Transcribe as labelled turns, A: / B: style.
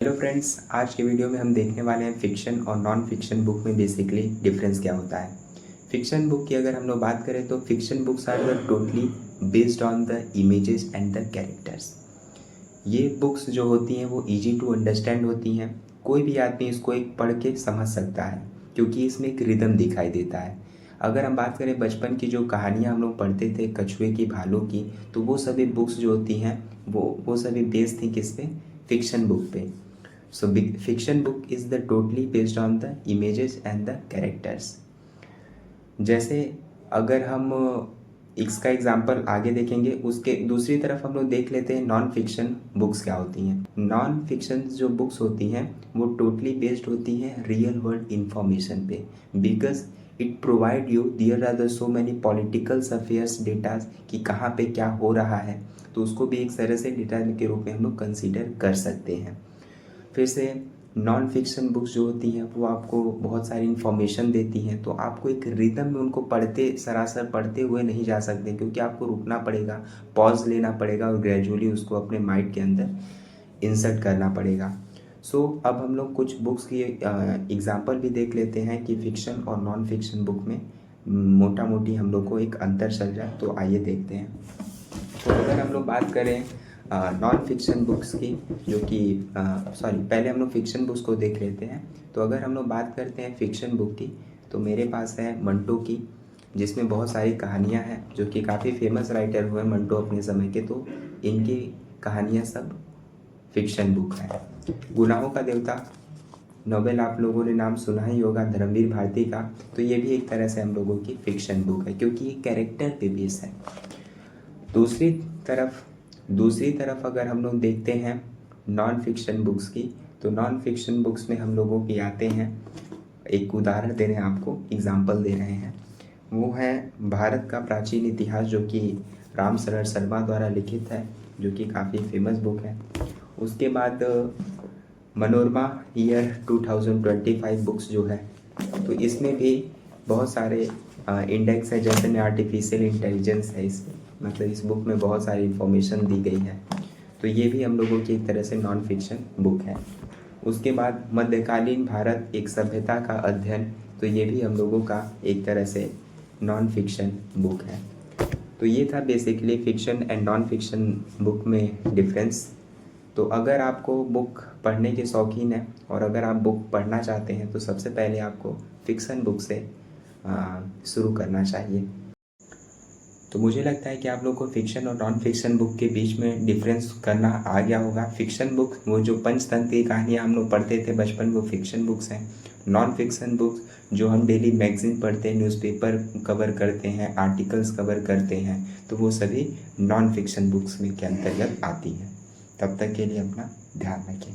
A: Hello friends, आज के video में हम देखने वाले हैं फिक्शन और नॉन फिक्शन बुक में बेसिकली डिफरेंस क्या होता है। फिक्शन बुक की अगर हम लोग बात करें तो fiction books are the totally based on the images and the characters. ये बुक्स जो होती हैं वो इजी टू अंडरस्टैंड होती हैं। कोई भी आदमी इसको एक पढ़ के समझ सकता है क्योंकि इसमें एक रिदम दिखाई देता है। अगर हम बात करें बचपन की जो कहानियाँ हम लोग पढ़ते थे कछुए की, भालू की, तो वो सभी बुक्स जो होती हैं वो सभी बेस्ड थी किस पे? फिक्शन बुक पे। So fiction book is the totally based on the images and the characters। जैसे अगर हम इसका एग्जांपल आगे देखेंगे, उसके दूसरी तरफ हम लोग देख लेते हैं नॉन फिक्शन बुक्स क्या होती हैं। नॉन फिक्शन जो बुक्स होती हैं वो टोटली बेस्ड होती हैं रियल वर्ल्ड इंफॉर्मेशन पे, because it provide you there are the so many political affairs data कि कहाँ पे क्या हो रहा है, तो उसको भी एक तरह से डेटा के रूप में हम लोग कंसिडर कर सकते हैं। फिर से नॉन फिक्शन बुक्स जो होती हैं वो आपको बहुत सारी इन्फॉर्मेशन देती हैं, तो आपको एक रिदम में उनको सरासर पढ़ते हुए नहीं जा सकते, क्योंकि आपको रुकना पड़ेगा, पॉज लेना पड़ेगा और ग्रेजुअली उसको अपने माइंड के अंदर इंसर्ट करना पड़ेगा। अब हम लोग कुछ बुक्स की एग्जांपल भी देख लेते हैं कि फ़िक्शन और नॉन फिक्शन बुक में मोटा मोटी हम लोग को एक अंतर चल जाए, तो आइए देखते हैं। तो अगर हम लोग बात करें नॉन फिक्शन बुक्स की, जो कि पहले हम लोग फिक्शन बुक्स को देख लेते हैं। तो अगर हम लोग बात करते हैं फिक्शन बुक की, तो मेरे पास है मंटो की, जिसमें बहुत सारी कहानियां हैं, जो कि काफ़ी फेमस राइटर हुए मंटो अपने समय के, तो इनकी कहानियां सब फिक्शन बुक है। गुनाहों का देवता नोवेल आप लोगों ने नाम सुना ही होगा, धर्मवीर भारती का, तो ये भी एक तरह से हम लोगों की फिक्शन बुक है क्योंकि ये कैरेक्टर पे बेस है। दूसरी तरफ अगर हम लोग देखते हैं नॉन फिक्शन बुक्स की, तो नॉन फिक्शन बुक्स में हम लोगों की आते हैं, एक उदाहरण दे रहे हैं आपको, एग्जाम्पल दे रहे हैं, वो है भारत का प्राचीन इतिहास, जो कि राम शरण शर्मा द्वारा लिखित है, जो कि काफ़ी फेमस बुक है। उसके बाद मनोरमा ईयर 2025 बुक्स जो है, तो इसमें भी बहुत सारे इंडेक्स है, जैसे में आर्टिफिशियल इंटेलिजेंस है, इसमें मतलब इस बुक में बहुत सारी इंफॉर्मेशन दी गई है, तो ये भी हम लोगों की एक तरह से नॉन फिक्शन बुक है। उसके बाद मध्यकालीन भारत एक सभ्यता का अध्ययन, तो ये भी हम लोगों का एक तरह से नॉन फिक्शन बुक है। तो ये था basically fiction and non fiction book में डिफरेंस। तो अगर आपको बुक पढ़ने के शौकीन हैं और अगर आप बुक पढ़ना चाहते हैं, तो सबसे पहले आपको फिक्शन बुक से शुरू करना चाहिए। तो मुझे लगता है कि आप लोग को फिक्शन और नॉन फिक्शन बुक के बीच में डिफरेंस करना आ गया होगा। फिक्शन बुक वो जो पंचतंत्र की कहानियाँ हम लोग पढ़ते थे बचपन, वो फिक्शन बुक्स हैं। नॉन फिक्शन बुक्स जो हम डेली मैगजीन पढ़ते हैं, न्यूज़पेपर कवर करते हैं, आर्टिकल्स कवर करते हैं, तो वो सभी नॉन फिक्शन बुक्स में के अंतर्गत आती हैं। तब तक के लिए अपना ध्यान रखें।